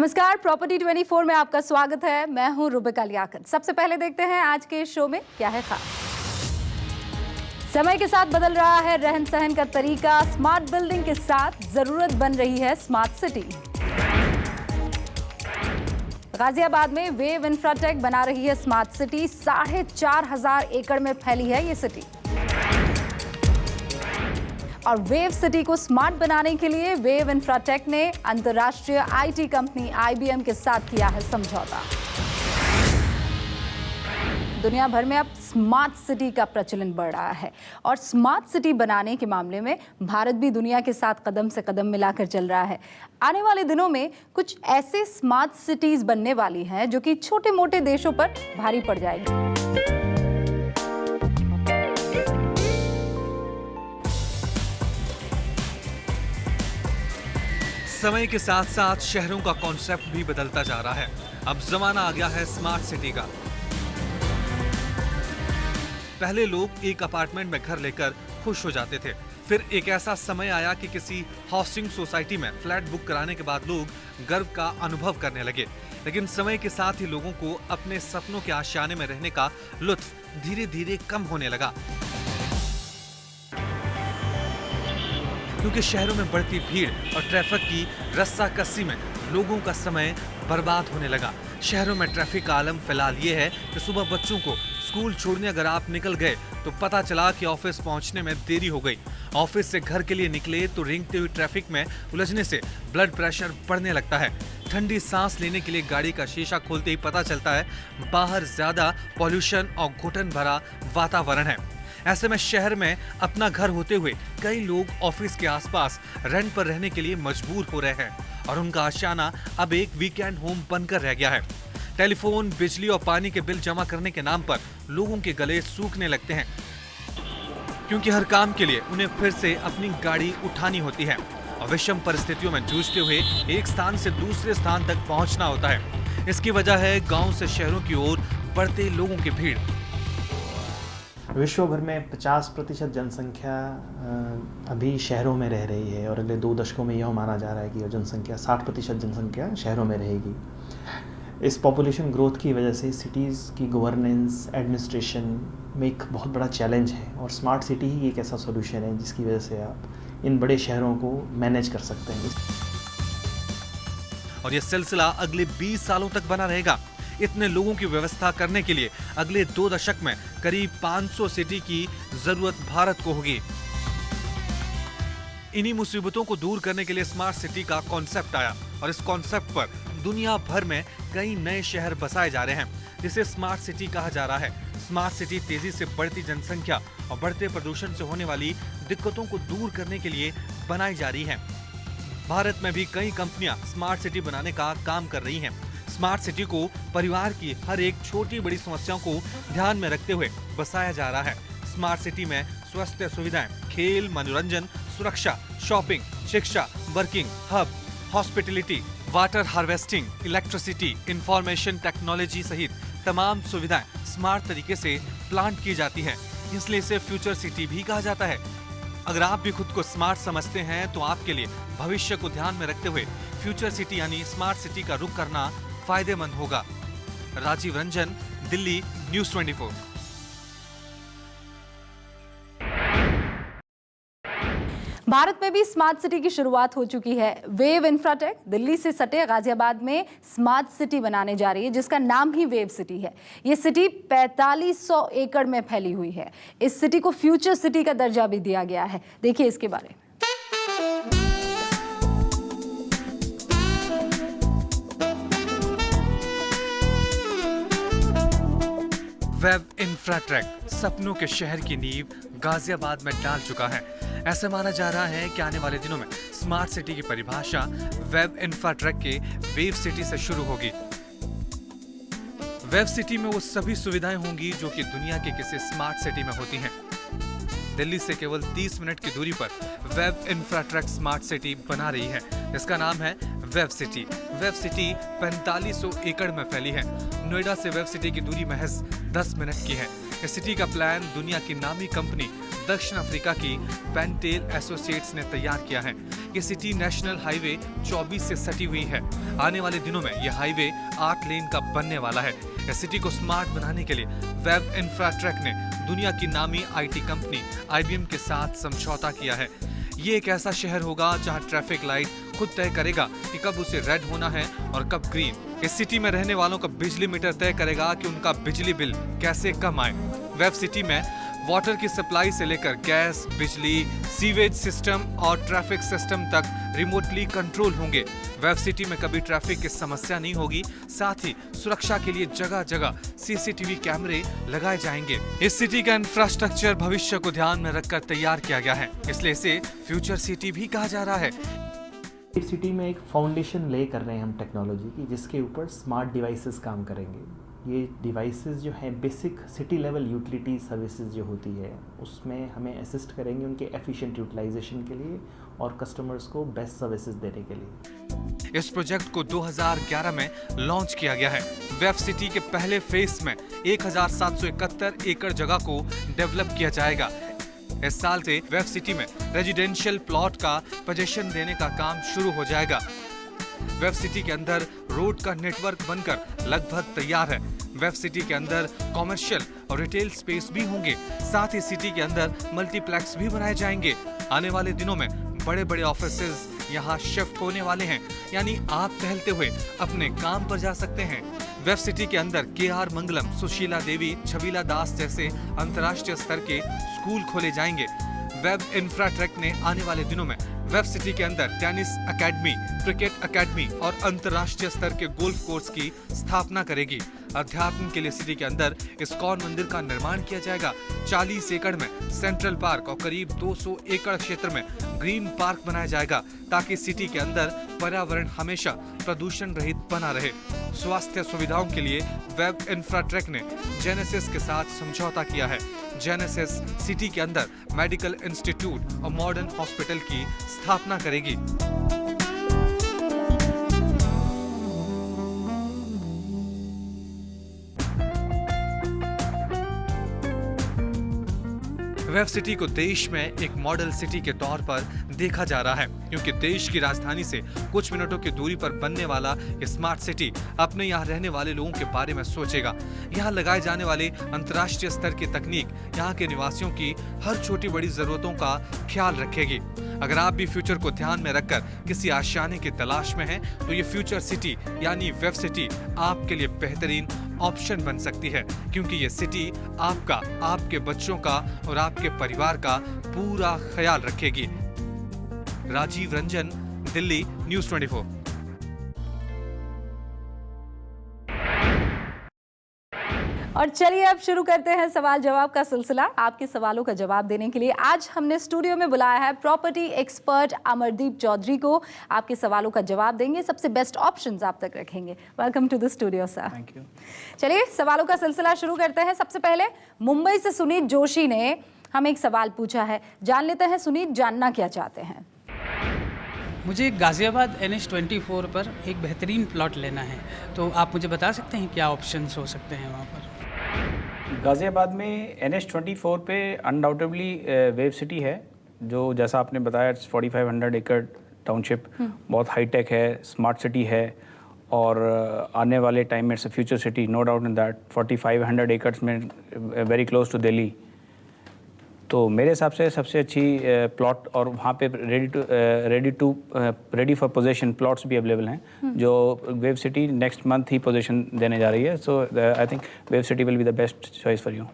नमस्कार, प्रॉपर्टी 24 में आपका स्वागत है। मैं हूं रुबिका लियाकत। सबसे पहले देखते हैं आज के शो में क्या है खास। समय के साथ बदल रहा है रहन सहन का तरीका। स्मार्ट बिल्डिंग के साथ जरूरत बन रही है स्मार्ट सिटी। गाजियाबाद में वेव इंफ्राटेक बना रही है स्मार्ट सिटी। 4,500 एकड़ में फैली है ये सिटी। और वेव सिटी को स्मार्ट बनाने के लिए वेव इंफ्राटेक ने अंतर्राष्ट्रीय आईटी कंपनी IBM के साथ किया है समझौता। दुनिया भर में अब स्मार्ट सिटी का प्रचलन बढ़ रहा है और स्मार्ट सिटी बनाने के मामले में भारत भी दुनिया के साथ कदम से कदम मिलाकर चल रहा है। आने वाले दिनों में कुछ ऐसे स्मार्ट सिटीज बनने वाली हैं जो कि छोटे मोटे देशों पर भारी पड़ जाएगी। समय के साथ साथ शहरों का कॉन्सेप्ट भी बदलता जा रहा है। अब जमाना आ गया है स्मार्ट सिटी का। पहले लोग एक अपार्टमेंट में घर लेकर खुश हो जाते थे। फिर एक ऐसा समय आया कि किसी हाउसिंग सोसाइटी में फ्लैट बुक कराने के बाद लोग गर्व का अनुभव करने लगे। लेकिन समय के साथ ही लोगों को अपने सपनों के आशियाने में रहने का लुत्फ धीरे धीरे कम होने लगा, क्योंकि शहरों में बढ़ती भीड़ और ट्रैफिक की रस्साकसी में लोगों का समय बर्बाद होने लगा। शहरों में ट्रैफिक का आलम फिलहाल ये है कि सुबह बच्चों को स्कूल छोड़ने अगर आप निकल गए तो पता चला कि ऑफिस पहुंचने में देरी हो गई। ऑफिस से घर के लिए निकले तो रेंगते हुए ट्रैफिक में उलझने से ब्लड प्रेशर बढ़ने लगता है। ठंडी सांस लेने के लिए गाड़ी का शीशा खोलते ही पता चलता है बाहर ज्यादा पॉल्यूशन और घुटन भरा वातावरण है। ऐसे में शहर में अपना घर होते हुए कई लोग ऑफिस के आसपास रेंट पर रहने के लिए मजबूर हो रहे हैं और उनका आशियाना अब एक वीकेंड होम बनकर रह गया है। टेलीफोन, बिजली और पानी के बिल जमा करने के नाम पर लोगों के गले सूखने लगते हैं, क्योंकि हर काम के लिए उन्हें फिर से अपनी गाड़ी उठानी होती है और विषम परिस्थितियों में जूझते हुए एक स्थान से दूसरे स्थान तक पहुंचना होता है। इसकी वजह है गांव से शहरों की ओर बढ़ते लोगों की भीड़। विश्व भर में 50% जनसंख्या अभी शहरों में रह रही है और अगले 2 दशकों में यह माना जा रहा है कि यह जनसंख्या 60% जनसंख्या शहरों में रहेगी। इस पॉपुलेशन ग्रोथ की वजह से सिटीज़ की गवर्नेंस, एडमिनिस्ट्रेशन में एक बहुत बड़ा चैलेंज है और स्मार्ट सिटी ही एक ऐसा सॉल्यूशन है जिसकी वजह से आप इन बड़े शहरों को मैनेज कर सकते हैं। और यह सिलसिला अगले 20 सालों तक बना रहेगा। इतने लोगों की व्यवस्था करने के लिए अगले 2 दशक में करीब 500 सिटी की जरूरत भारत को होगी। इन्हीं मुसीबतों को दूर करने के लिए स्मार्ट सिटी का कॉन्सेप्ट आया और इस कॉन्सेप्ट पर दुनिया भर में कई नए शहर बसाए जा रहे हैं, जिसे स्मार्ट सिटी कहा जा रहा है। स्मार्ट सिटी तेजी से बढ़ती जनसंख्या और बढ़ते प्रदूषण से होने वाली दिक्कतों को दूर करने के लिए बनाई जा रही है। भारत में भी कई कंपनियां स्मार्ट सिटी बनाने का काम कर रही हैं। स्मार्ट सिटी को परिवार की हर एक छोटी बड़ी समस्याओं को ध्यान में रखते हुए बसाया जा रहा है। स्मार्ट सिटी में स्वास्थ्य सुविधाएं, खेल, मनोरंजन, सुरक्षा, शॉपिंग, शिक्षा, working hub, hospitality, water harvesting, electricity, information technology सहित तमाम सुविधाएं स्मार्ट तरीके से प्लान की जाती हैं। इसलिए इसे फ्यूचर सिटी भी कहा जाता है। अगर आप भी खुद को स्मार्ट समझते हैं तो आपके लिए भविष्य को ध्यान में रखते हुए फ्यूचर सिटी यानी स्मार्ट सिटी का रुख करना फायदेमंद होगा। राजीव रंजन, दिल्ली, न्यूज़ 24। भारत में भी स्मार्ट सिटी की शुरुआत हो चुकी है। वेव इंफ्राटेक दिल्ली से सटे गाजियाबाद में स्मार्ट सिटी बनाने जा रही है, जिसका नाम ही वेव सिटी है। ये सिटी 4500 एकड़ में फैली हुई है। इस सिटी को फ्यूचर सिटी का दर्जा भी दिया गया है। देखिए इसके बारे में। वेव इंफ्राटेक सपनों के शहर की नींव गाजियाबाद में डाल चुका है। ऐसा माना जा रहा है कि आने वाले दिनों में स्मार्ट सिटी की परिभाषा वेव इंफ्राटेक के वेव सिटी से शुरू होगी। वेव सिटी में वो सभी सुविधाएं होंगी जो कि दुनिया के किसी स्मार्ट सिटी में होती हैं। दिल्ली से केवल 30 मिनट की दूरी पर वेव इंफ्राटेक स्मार्ट सिटी बना रही है। इसका नाम है वेव सिटी। वेव सिटी 4500 एकड़ में फैली है। नोएडा से वेव सिटी की दूरी महज 10 मिनट की है। इस सिटी का प्लान दुनिया की नामी कंपनी दक्षिण अफ्रीका की पेंटेल एसोसिएट्स ने तैयार किया है। ये सिटी नेशनल हाईवे 24 से सटी हुई है। आने वाले दिनों में यह हाईवे 8 लेन का बनने वाला है। इस सिटी को स्मार्ट बनाने के लिए वेब इंफ्राट्रेक ने दुनिया की नामी आईटी कंपनी IBM के साथ समझौता किया है। ये एक ऐसा शहर होगा जहां ट्रैफिक लाइट खुद तय करेगा कि कब उसे रेड होना है और कब ग्रीन। इस सिटी में रहने वालों का बिजली मीटर तय करेगा कि उनका बिजली बिल कैसे कम आए। वेब सिटी में वाटर की सप्लाई से लेकर गैस, बिजली, सीवेज सिस्टम और ट्रैफिक सिस्टम तक रिमोटली कंट्रोल होंगे। वेब सिटी में कभी ट्रैफिक की समस्या नहीं होगी। साथ ही सुरक्षा के लिए जगह जगह CCTV कैमरे लगाए जाएंगे। इस सिटी का इंफ्रास्ट्रक्चर भविष्य को ध्यान में रखकर तैयार किया गया है, इसलिए इसे फ्यूचर सिटी भी कहा जा रहा है। इस सिटी में एक फाउंडेशन ले कर रहे हैं हम टेक्नोलॉजी की, जिसके ऊपर स्मार्ट डिवाइसेस काम करेंगे। ये डिवाइसेस जो हैं basic city level utility services जो होती है उसमें हमें असिस्ट करेंगे उनके एफिशिएंट यूटिलाइजेशन के लिए और कस्टमर्स को बेस्ट सर्विसेज देने के लिए। इस प्रोजेक्ट को 2011 में लॉन्च किया गया है। वेब सिटी के पहले फेज में 1771 एकड़ जगह को डेवलप किया जाएगा। इस साल से वेब सिटी में रेजिडेंशियल प्लॉट का पोजीशन देने का काम शुरू हो जाएगा। वेब सिटी के अंदर रोड का नेटवर्क बनकर लगभग तैयार है। वेब सिटी के अंदर कॉमर्शियल और रिटेल स्पेस भी होंगे। साथ ही सिटी के अंदर मल्टीप्लेक्स भी बनाए जाएंगे। आने वाले दिनों में बड़े बड़े ऑफिसेज यहाँ शिफ्ट होने वाले हैं, यानी आप टहलते हुए अपने काम पर जा सकते हैं। वेब सिटी के अंदर KR मंगलम, सुशीला देवी, छबीला दास जैसे अंतर्राष्ट्रीय स्तर के स्कूल खोले जाएंगे। वेब इंफ्राट्रेक ने आने वाले दिनों में वेब सिटी के अंदर टेनिस एकेडमी, क्रिकेट एकेडमी और अंतर्राष्ट्रीय स्तर के गोल्फ कोर्स की स्थापना करेगी। अध्यात्म के लिए सिटी के अंदर इस्कॉन मंदिर का निर्माण किया जाएगा। 40 एकड़ में सेंट्रल पार्क और करीब 200 एकड़ क्षेत्र में ग्रीन पार्क बनाया जाएगा, ताकि सिटी के अंदर पर्यावरण हमेशा प्रदूषण रहित बना रहे। स्वास्थ्य सुविधाओं के लिए वेब इंफ्राट्रेक ने जेनेसिस के साथ समझौता किया है। जेनेसिस सिटी के अंदर मेडिकल इंस्टीट्यूट और मॉडर्न हॉस्पिटल की स्थापना करेगी। वेब सिटी को देश में एक मॉडल सिटी के तौर पर देखा जा रहा है, क्योंकि देश की राजधानी से कुछ मिनटों की दूरी पर बनने वाला ये स्मार्ट सिटी अपने यहाँ रहने वाले लोगों के बारे में सोचेगा। यहाँ लगाए जाने वाले अंतर्राष्ट्रीय स्तर की तकनीक यहाँ के निवासियों की हर छोटी बड़ी जरूरतों का ख्याल रखेगी। अगर आप भी फ्यूचर को ध्यान में रखकर किसी आशियाने की तलाश में हैं, तो ये फ्यूचर सिटी यानी वेब सिटी आपके लिए बेहतरीन ऑप्शन बन सकती है, क्योंकि ये सिटी आपका, आपके बच्चों का और आपके परिवार का पूरा ख्याल रखेगी। राजीव रंजन, दिल्ली, न्यूज़ 24। और चलिए अब शुरू करते हैं सवाल जवाब का सिलसिला। आपके सवालों का जवाब देने के लिए आज हमने स्टूडियो में बुलाया है प्रॉपर्टी एक्सपर्ट अमरदीप चौधरी को। आपके सवालों का जवाब देंगे, सबसे बेस्ट ऑप्शंस आप तक रखेंगे। Welcome to the studio sir. Thank you. चलिए सवालों का सिलसिला शुरू करते हैं। सबसे पहले मुंबई से सुनीत जोशी ने हमें एक सवाल पूछा है, जान लेते हैं सुनीत जानना क्या चाहते हैं। मुझे गाज़ियाबाद NH24 पर एक बेहतरीन प्लॉट लेना है, तो आप मुझे बता सकते हैं क्या ऑप्शंस हो सकते हैं वहाँ पर? गाज़ियाबाद में NH24 पे अनडाउटेबली वेब सिटी है, जो जैसा आपने बताया 4500 एकड़ टाउनशिप, बहुत हाईटेक है, स्मार्ट सिटी है और आने वाले टाइम में it's a future city, no doubt in that. 4500 acres में वेरी क्लोज टू दिल्ली, तो मेरे हिसाब से सबसे अच्छी प्लॉट, और वहाँ पे रेडी फॉर पोजीशन प्लॉट्स भी अवेलेबल हैं, जो वेब सिटी नेक्स्ट मंथ ही पोजीशन देने जा रही है। So I think Wave City will be the best choice for you.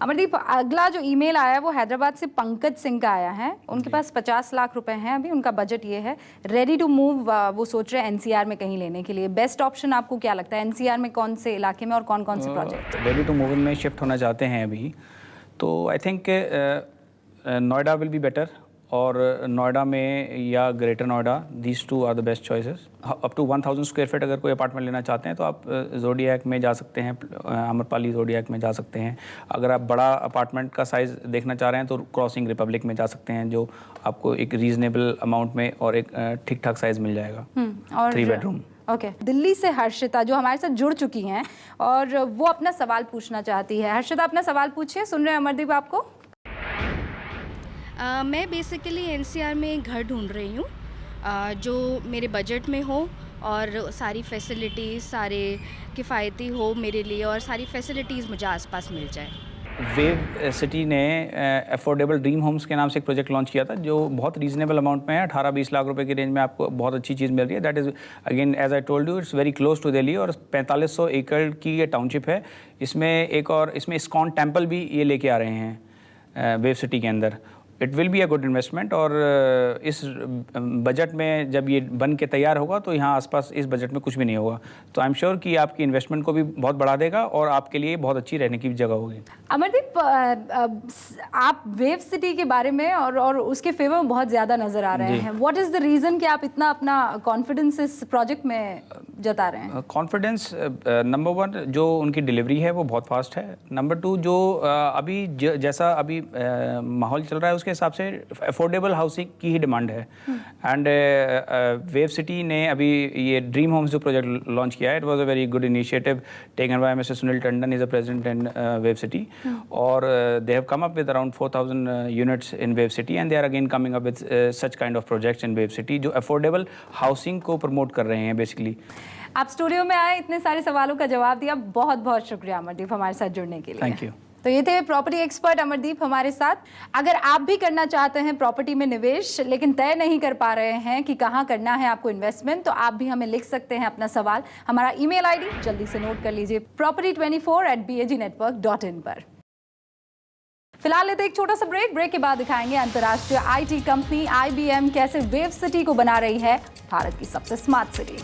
Amardeep, अगला जो ईमेल आया है वो हैदराबाद से पंकज सिंह का आया है। उनके पास 50 लाख रुपए हैं अभी, उनका बजट ये है, रेडी टू मूव वो सोच रहे हैं NCR में कहीं लेने के लिए। बेस्ट ऑप्शन आपको क्या लगता है, NCR में कौन से इलाके में और कौन कौन से प्रोजेक्ट? रेडी टू मूव में शिफ्ट होना चाहते हैं अभी, तो I think Noida will be better, और नोएडा में या Greater Noida, these two are the best choices. Up to 1000 square feet अगर कोई अपार्टमेंट लेना चाहते हैं तो आप जोडियाक में जा सकते हैं, अमरपाली जोडियाक में जा सकते हैं। अगर आप बड़ा अपार्टमेंट का साइज़ देखना चाह रहे हैं तो क्रॉसिंग रिपब्लिक में जा सकते हैं, जो आपको एक रीजनेबल अमाउंट में और एक ठीक ठाक साइज़ मिल जाएगा, 3 बेडरूम। ओके। दिल्ली से हर्षिता जो हमारे साथ जुड़ चुकी हैं और वो अपना सवाल पूछना चाहती है। हर्षिता, अपना सवाल पूछिए, सुन रहे हैं अमरदीप आपको। मैं बेसिकली एनसीआर में एक घर ढूंढ रही हूँ जो मेरे बजट में हो और सारी फैसिलिटीज़ सारे किफ़ायती हो मेरे लिए और सारी फैसिलिटीज़ मुझे आसपास मिल जाए। वेव सिटी ने अफोर्डेबल ड्रीम होम्स के नाम से एक प्रोजेक्ट लॉन्च किया था जो बहुत रीजनेबल अमाउंट में है, 18-20 लाख रुपए की रेंज में आपको बहुत अच्छी चीज़ मिल रही है। That is again as I told you it's very close to Delhi और 4500 एकड़ की ये टाउनशिप है। इसमें इस्कॉन टेम्पल भी ये लेके आ रहे हैं वेव सिटी के अंदर। It will be a good investment और इस बजट में जब ये बन के तैयार होगा तो यहाँ आसपास इस बजट में कुछ भी नहीं होगा, तो आई एम श्योर कि आपकी इन्वेस्टमेंट को भी बहुत बढ़ा देगा और आपके लिए बहुत अच्छी रहने की जगह होगी। अमरदीप, आप वेव सिटी के बारे में और उसके फेवर में बहुत ज़्यादा नज़र आ रहे हैं। व्हाट इज़ द रीज़न कि आप इतना अपना कॉन्फिडेंस इस प्रोजेक्ट में जता रहे हैं? कॉन्फिडेंस नंबर 1 जो उनकी डिलीवरी है वो बहुत फास्ट है। नंबर 2 जो अभी जैसा अभी माहौल चल रहा है उसके हिसाब से अफोर्डेबल हाउसिंग की ही डिमांड है। एंड वेव सिटी ने अभी ये ड्रीम होम्स जो प्रोजेक्ट लॉन्च किया है, it was a very good initiative taken by mister Sunil Tandon, is a president in Wave City और they have come up with around 4000 units in Wave City and they are again coming up with such kind of projects in Wave City जो affordable housing को promote कर रहे हैं basically. आप studio में आए, इतने सारे सवालों का जवाब दिया, बहुत बहुत शुक्रिया अमरदीप हमारे साथ जुड़ने के लिए। Thank you. तो ये थे प्रॉपर्टी एक्सपर्ट अमरदीप हमारे साथ। अगर आप भी करना चाहते हैं प्रॉपर्टी में निवेश लेकिन तय नहीं कर पा रहे हैं कि कहाँ करना है आपको इन्वेस्टमेंट, तो आप भी हमें लिख सकते हैं अपना सवाल। हमारा ईमेल आईडी जल्दी से नोट कर लीजिए, property24@bagnetwork.in पर। फिलहाल लेते एक छोटा सा ब्रेक के बाद दिखाएंगे अंतर्राष्ट्रीय IT कंपनी IBM कैसे वेव सिटी को बना रही है भारत की सबसे स्मार्ट सिटी।